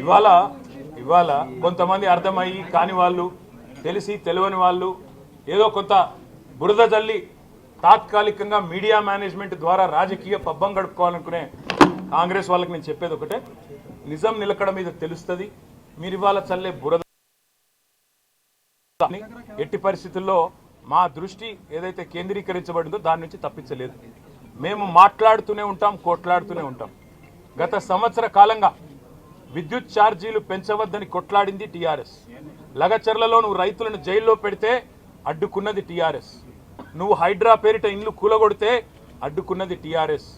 ఇవాళ ఇవాళ కొంతమంది అర్థమయ్యి కాని వాళ్ళు, తెలిసి తెలియని వాళ్ళు ఏదో కొంత బురద జల్లి తాత్కాలికంగా మీడియా మేనేజ్మెంట్ ద్వారా రాజకీయ పబ్బం గడుపుకోవాలనుకునే కాంగ్రెస్ వాళ్ళకి నేను చెప్పేది ఒకటే, నిజం నిలకడ మీద తెలుస్తుంది. మీరు ఇవాళ చల్లే బురద ఎట్టి పరిస్థితుల్లో మా దృష్టి ఏదైతే కేంద్రీకరించబడిందో దాని నుంచి తప్పించలేదు. మేము మాట్లాడుతూనే ఉంటాం, కొట్లాడుతూనే ఉంటాం. గత సంవత్సర కాలంగా విద్యుత్ ఛార్జీలు పెంచవద్దని కొట్లాడింది టీఆర్ఎస్. లగచర్లలో నువ్వు రైతులను జైల్లో పెడితే అడ్డుకున్నది టీఆర్ఎస్. నువ్వు హైడ్రా పేరిట ఇండ్లు కూలగొడితే అడ్డుకున్నది టీఆర్ఎస్.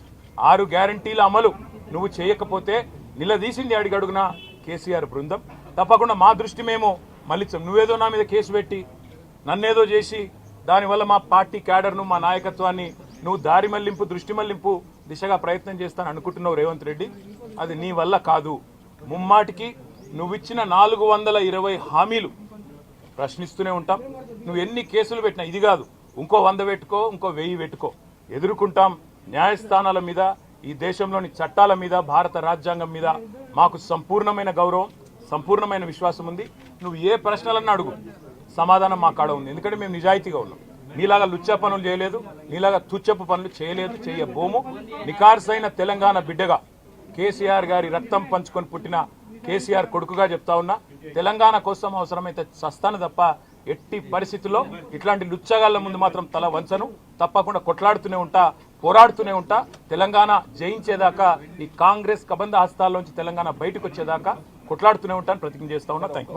6 గ్యారంటీల అమలు నువ్వు చేయకపోతే నిలదీసింది అడిగడుగున కేసీఆర్ బృందం. తప్పకుండా మా దృష్టి మేము మళ్ళించాం. నువ్వేదో నా మీద కేసు పెట్టి నన్నేదో చేసి దానివల్ల మా పార్టీ క్యాడర్ను, మా నాయకత్వాన్ని నువ్వు దారి మళ్లింపు, దృష్టి మళ్లింపు దిశగా ప్రయత్నం చేస్తాను అనుకుంటున్నావు రేవంత్ రెడ్డి. అది నీ వల్ల కాదు. ముమ్మాటికి నువ్విచ్చిన 420 హామీలు ప్రశ్నిస్తూనే ఉంటాం. నువ్వు ఎన్ని కేసులు పెట్టినా, ఇది కాదు ఇంకో 100 పెట్టుకో, ఇంకో 1000 పెట్టుకో, ఎదుర్కొంటాం. న్యాయస్థానాల మీద, ఈ దేశంలోని చట్టాల మీద, భారత రాజ్యాంగం మీద మాకు సంపూర్ణమైన గౌరవం, సంపూర్ణమైన విశ్వాసం ఉంది. నువ్వు ఏ ప్రశ్నలన్నా అడుగు, సమాధానం మా కాడ ఉంది. ఎందుకంటే మేము నిజాయితీగా ఉన్నాం. నీలాగా లుచ్చ పనులు చేయలేదు, నీలాగా తుచ్చపు పనులు చేయలేదు, చేయబోము. నికార్సైన తెలంగాణ బిడ్డగా, కేసీఆర్ గారి రక్తం పంచుకొని పుట్టిన కేసీఆర్ కొడుకుగా చెప్తా ఉన్నా, తెలంగాణ కోసం అవసరమైతే చస్తాను తప్ప ఎట్టి పరిస్థితుల్లో ఇట్లాంటి లుచ్చగాళ్ల ముందు మాత్రం తల వంచను. తప్పకుండా కొట్లాడుతూనే ఉంటా, పోరాడుతూనే ఉంటా. తెలంగాణ జయించేదాకా, ఈ కాంగ్రెస్ కబంధ హస్తాల్లోంచి తెలంగాణ బయటకు వచ్చేదాకా కొట్లాడుతూనే ఉంటాను, ప్రతిజ్ఞ చేస్తా ఉన్నా. Thank you.